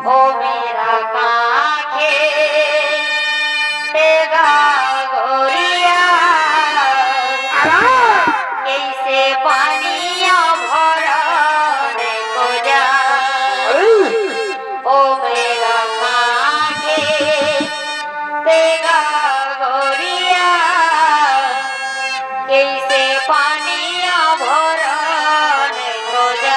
ओ मेरा काके तेगा गोरिया कैसे पानिया भरने को जा ओ मेरा काके तेगा गोरिया कैसे पानिया भरने को जा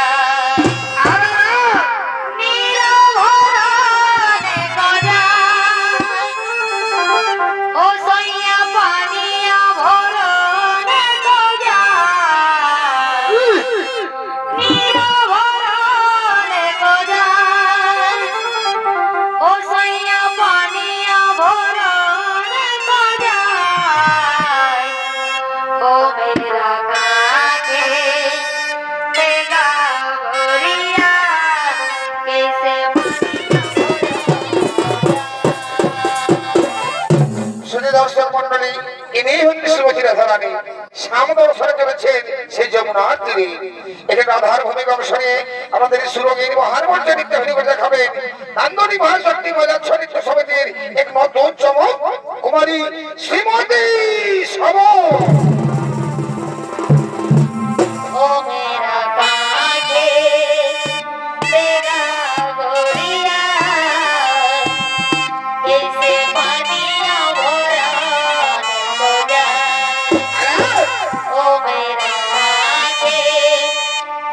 দর্শক মন্ডলী ইনি হচ্ছে শ্রীমতী রাধারানী শ্যাম দর্শনে চলেছেন সেই যমুনার তীরে এখানে রাধার ভূমিকা অনুসারে আমাদের সুরগীর মহারমঞ্চ নৃত্য করে দেখাবেন নান্দনী মহাশক্তি মজাচ্ছ নৃত্য সমিতির এক নতুন চমক কুমারী শ্রীমতী সম ओ मेरा काके तेरा गोरिया कैसे पानिया भरने को जा ओ मेरा काके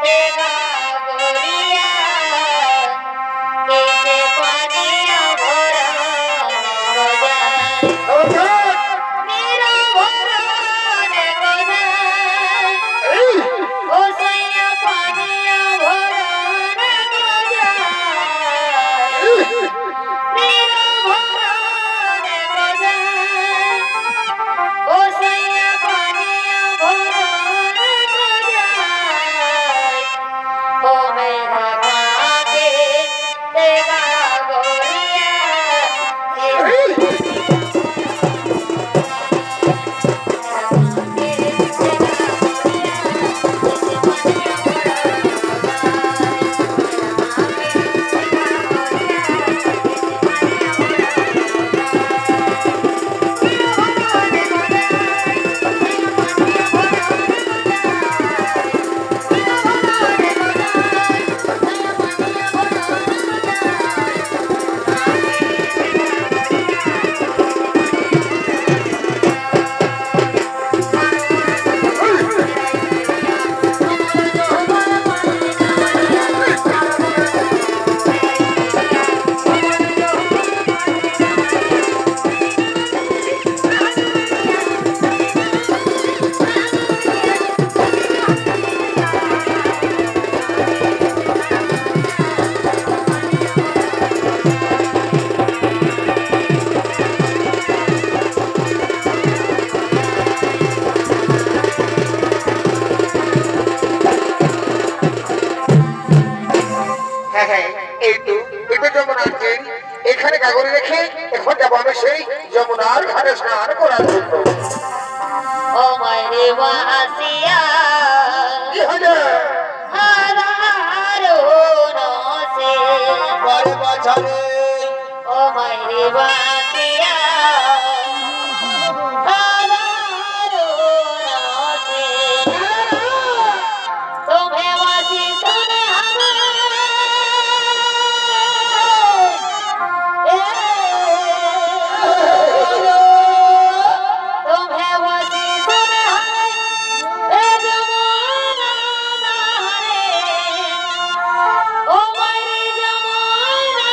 तेरा गोरिया कैसे पानिया भरने को जा मेरा भरने को जा ओ सैया पानिया भरने को जा मेरा भरने को जा ओ सैया पानिया भरने को जा ओ मेरा काके तेरा गोरिया এখানে কাগরে রেখে এখন যাবো আমি সেই যমুনার ঘাটে স্নান করার জন্য ओ मेरे वासिया কি হলো हजारों से বড় বাছারে ओ मेरे वासिया हजारों से तुम्हें वासी सुने तुम्हें वासी सुने जमुना नारे ओ मेरी जमुना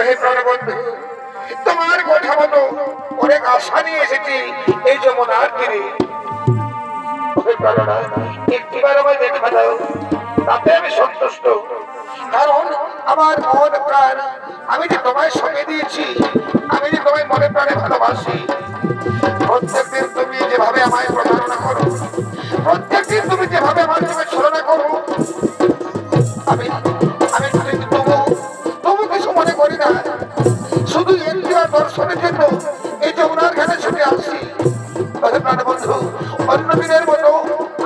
ওহে প্রাণবন্ধু, তোমার কথা মতো অনেক আশা নিয়ে এসেছি এই যমুনার তীরে। ওহে প্রাণনাথ, একটিবার আমায় দেখা দাও, তাতে আমি সন্তুষ্ট। কারণ আমার মন প্রাণ আমি যে তোমায় সঙ্গে দিয়েছি, আমি যে তোমায় মনে প্রাণে ভালোবাসি। প্রত্যেকদিন তুমি যেভাবে আমায় প্রতারণা করো, প্রত্যেকদিন তুমি যেভাবে আমার সঙ্গে ছলনা করো, আমি আমি তবু কিছু মনে করি না। শুধু একটিবার দর্শনের জন্য এই যমুনার ঘাটে ছুটে আসছি। বন্ধু, অন্য দিনের মতো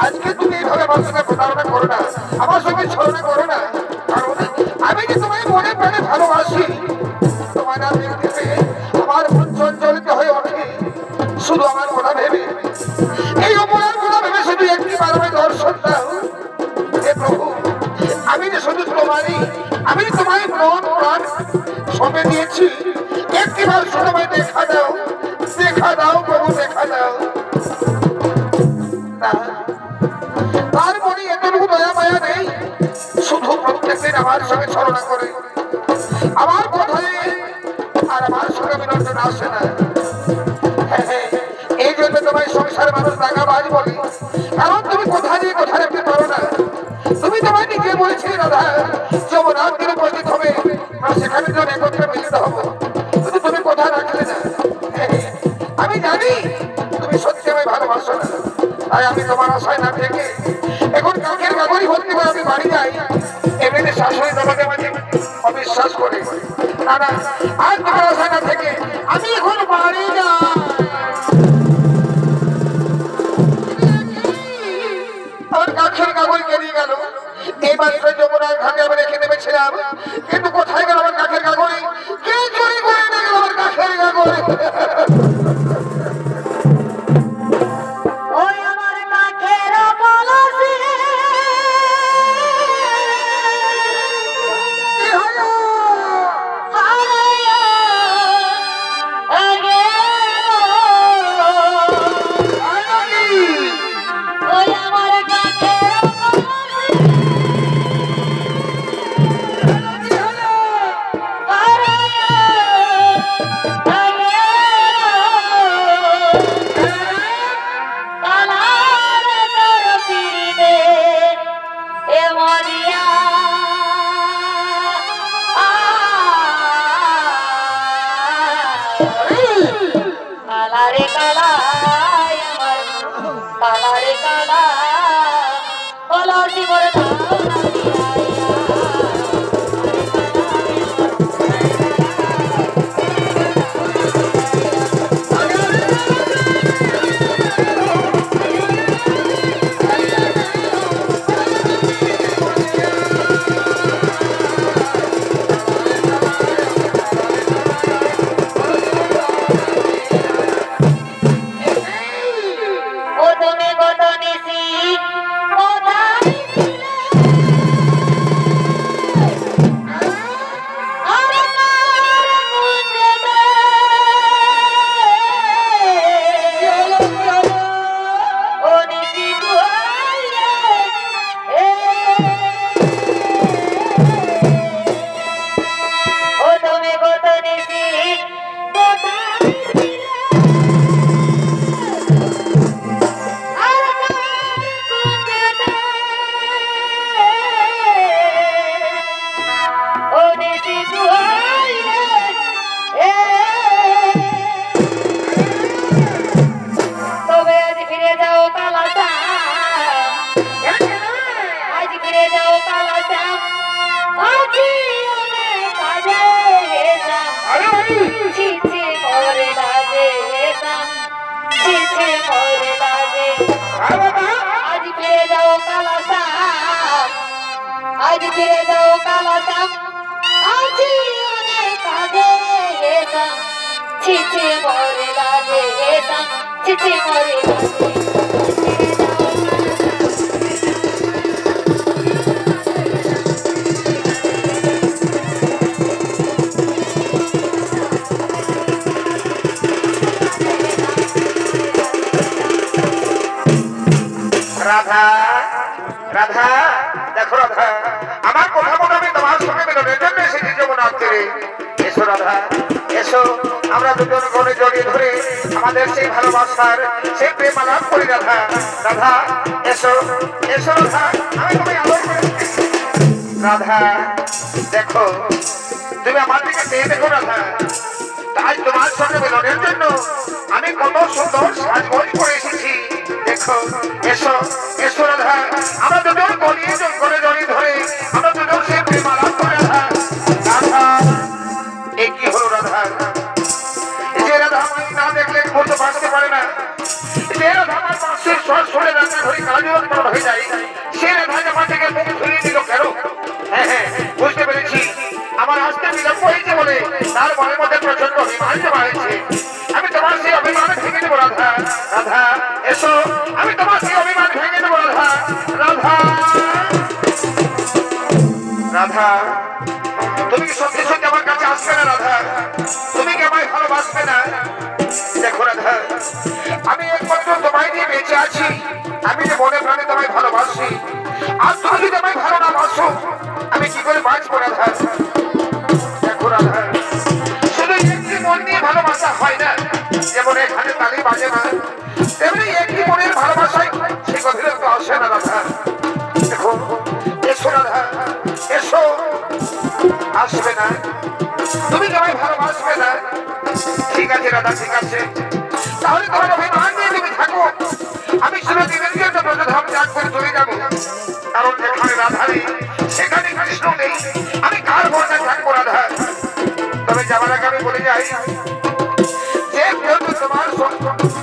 আজকে তুমি এইভাবে আমার সঙ্গে প্রতারণা করো না, আমার সঙ্গে ছলনা করো না। কারণ আমি যে তোমায় মনে প্রাণে ভালোবাসি। তোমার না দেখতে পেয়ে আমার মন চঞ্চলিত হয়ে ওঠে শুধু আমার কথা ভেবে। এই অপরাধ কথা ভেবে শুধু একটিবার আমায় দর্শন দাও। হে প্রভু, আমি যে শুধু তোমারই, আমি তোমায় মন প্রাণ সঁপে দিয়েছি। একটিবার শুধু আমায় দেখা দাও, দেখা দাও প্রভু, দেখা দাও। না, তার মনে এতটুকু দয়া মায়া নেই, শুধু প্রত্যেকদিন আমার সঙ্গে ছলনা করে, আমার কথায় আর আমার সঙ্গে বিনোদন আসে না। এই জন্য তোমায় সংসার মানুষ দাগাবাজ বলে, কারণ তুমি কোথা দিয়ে কোথা রাখতে পারো না। তুমি তোমায় নিজে বলেছিলে দাদা, যমুনার তীরে উপস্থিত হবে, সেখানে যখন একত্রে মিলিত হবো, কিন্তু তুমি কোথা রাখলে না। আমি জানি তুমি সত্যি আমায় ভালোবাসো না, তাই আমি তোমার আশায় না থেকে এখন কাকের কাগরি ভর্তি করে আমি বাড়ি যাই। এমনিতে শাশুড়ি তোমাকে মাঝে অবিশ্বাস করে। না না, আর তোমার আশায় না থেকে আমি এখন বাড়ি যাই। আমার কাকের কাগরি বেরিয়ে গেল। এই মাত্র যমুনার ঘাটে আমি রেখে নেমেছিলাম, কিন্তু কোথায় গেল আমার কাকের কাগরি? কে চুরি করে নিয়ে গেল আমার কাকের কাগরি? आज फिरे जाओ काला साम आज अनेक आगे ये साम छिछे मोरे लागे ये साम छिछे मोरे राधा राधा देखो राधा আমার কথা মতো আমি তোমার সঙ্গে মিলনের জন্য এসেছি যমুনার তীরে। এসো রাধা এসো আমরা দুজন গলে জড়িয়ে ধরে আমাদের সেই ভালোবাসার সেই প্রেম আলাপ করি রাধা রাধা এসো এসো রাধা আমি তোমায় আদর করেছি রাধা দেখো তুমি আমার দিকে চেয়ে দেখো রাধা তাই তোমার সঙ্গে মিলনের জন্য আমি কত সুন্দর সাজগোজ করে এসেছি দেখো এসো এসো রাধা আমরা দুজন গলিয়ে গলে জড়িয়ে ধরে আমরা দুজন সেই প্রেম আলাপ করে রাধা রাধা এ কি হলো রাধা যে রাধা আমাকে না দেখলে বলতে বাঁচতে পারে না যে রাধা আমার পাশের স্বর শুনে রাধা ধরে কাজল হয়ে যায় সে রাধা আমার থেকে মুখ ফিরিয়ে দিল কেন হ্যাঁ হ্যাঁ বুঝতে পেরেছি আমার আসতে বিলম্ব হয়েছে বলে তার মনের মধ্যে প্রচন্ড অভিমান জমা হয়েছে আমি তোমার সেই অভিমান ভেঙে দেবো রাধা রাধা এসো আমি তোমার সেই অভিমান ভেঙে দেবো রাধা রাধা রাধা তুমি কি সত্যি সত্যি আমার কাছে আসবে না রাধা তুমি কি আমায় ভালোবাসবে না দেখো রাধা আমি একমাত্র তোমায় নিয়ে বেঁচে আছি আমি যে মনে প্রাণে তোমায় ভালোবাসি আর তুমি যদি আমায় ভালো না বাসো আমি কি করে বাঁচবো রাধা দেখো রাধা শুধু একটি মন নিয়ে ভালোবাসা হয় না যেমন এখানে তালি বাজে না তেমনি একটি মনের ভালোবাসায় সে গভীরত্ব আসে না রাধা দেখো এসো রাধা এসো আসবে না তুমি তোমায় ভালোবাসবে না ঠিক আছে রাধা ঠিক আছে তাহলে তোমার অভিমান নিয়ে তুমি থাকো আমি শুধু দিনের জন্য ব্রজধাম ত্যাগ করে চলে যাবো কারণ যেখানে রাধা নেই সেখানে কৃষ্ণ নেই আমি কার ভরসা থাকবো রাধা তবে যাবার আগে আমি বলে যাই যে যেহেতু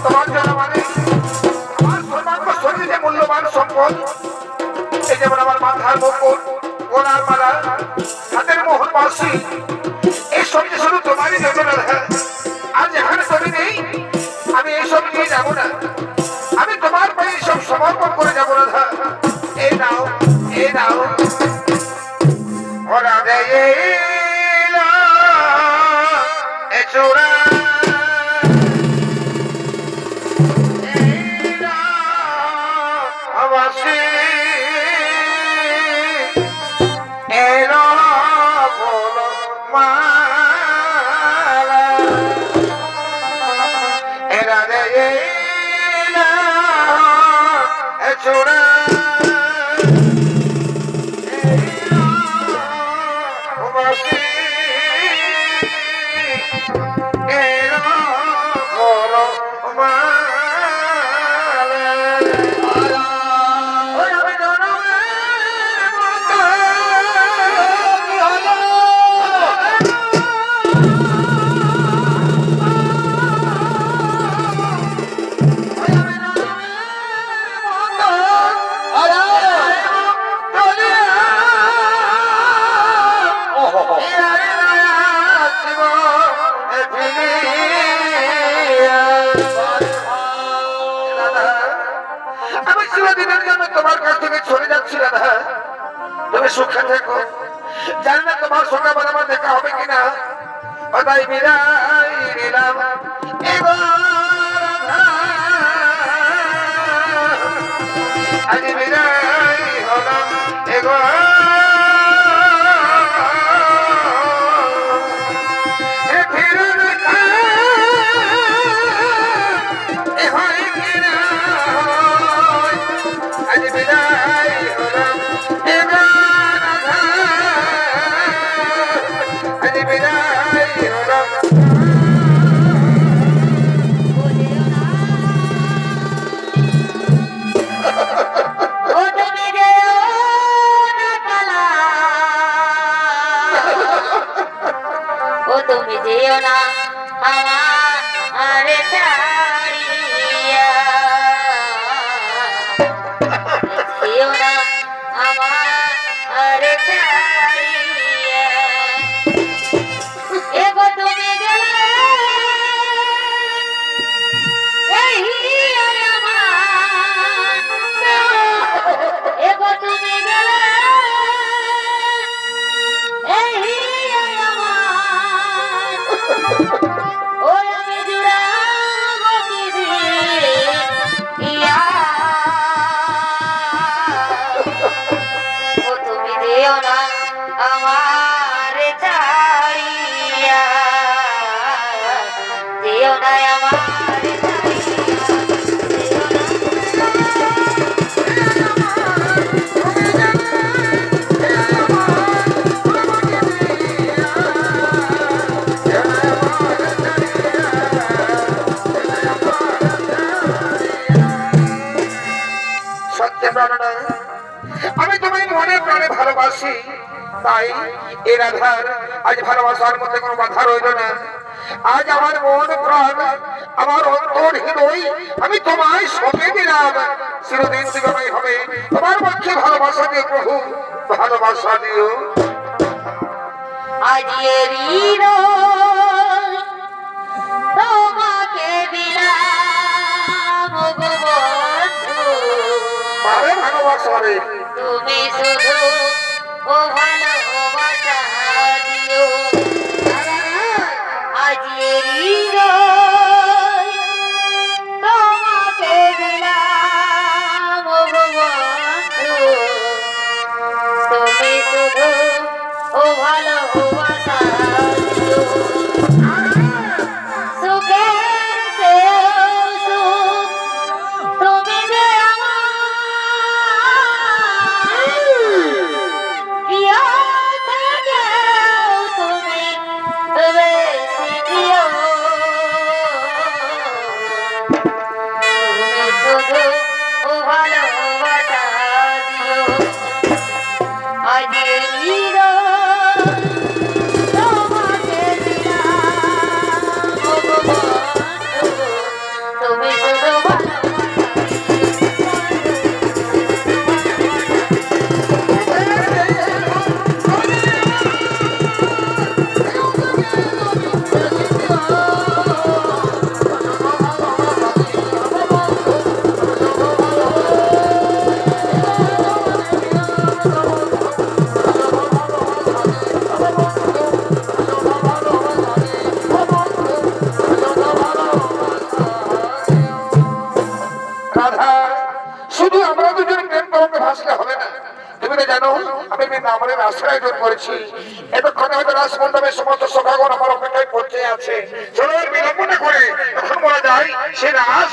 তোমার জন্য মানে আমার সর্বাঙ্গ শরীরে যে মূল্যবান সম্পদ এই যেমন আমার মাথার মুকুট গোলার মালা হাতের মোহর বাঁশি এইসব যে শুধু তোমারই জন্য রাধা আর যেখানে তুমি নেই আমি এইসব নিয়ে যাবো না আমি তোমার পায়ে এইসব সমর্পণ করে যাবো রাধা এই নাও এই নাও ওরা দেয় চোরা আবাসী এলো বলো মালা এরা দেয় চোরা তোমার কাছ থেকে চলে যাচ্ছি রাধা তুমি সুখে থেকো জানি না তোমার সঙ্গে আবার আমার দেখা হবে কিনা তাই বিদায় নিলাম আজ বিদায় হলাম তুমি যেও না আমার ছাড়িয়া যেও না আমার ছাড়িয়া এগো তুমি গেলে এই আমার এগো তুমি গেলে এই ওই আমি জুড়াবো কি দিয়ে যেও না আমার আমি তোমায় মনে প্রাণে ভালোবাসি, তাই এ রাধার আজ ভালোবাসার মধ্যে কোনো বাধা রইল না। আজ আমার মন প্রাণ, আমার অন্তর হৃদয় আমি তোমায় সঁপে দিলাম। চিরদিন দিবাই হবে তোমার পক্ষে ভালোবাসা দিও প্রভু, ভালোবাসা দিও। আজ তোমাকে দিলাম গো বন্ধু, আরে ভালোবাসা রে, তুমি শুধু ও ভালোবাসা দিও। আজ তোমাকে দিলাম গো বন্ধু, তুমি শুধু ও ভালোবাসা দিও। সুখের চেয়েও সুখ তুমি যে আমার, প্রিয় থেকেও তুমি বেশি প্রিয়। তুমি শুধু ও ভালোবাসা দিও। আজ তোমাকে দিলাম গো বন্ধু, তুমি শুধু রাধা, শুধু আমরা দুজন প্রেম করতে ভাসলে হবে না। তুমি তো জানো আমি বৃন্দাবনের আশ্রয় গ্রহণ করেছি। এতক্ষণে হয়তো রাজমণ্ডপের সমস্ত সখাগণ আমার অপেক্ষায় পৌঁছে আছে। চলো আর বিলম্ব না করে এখন বলা যায় সে রাস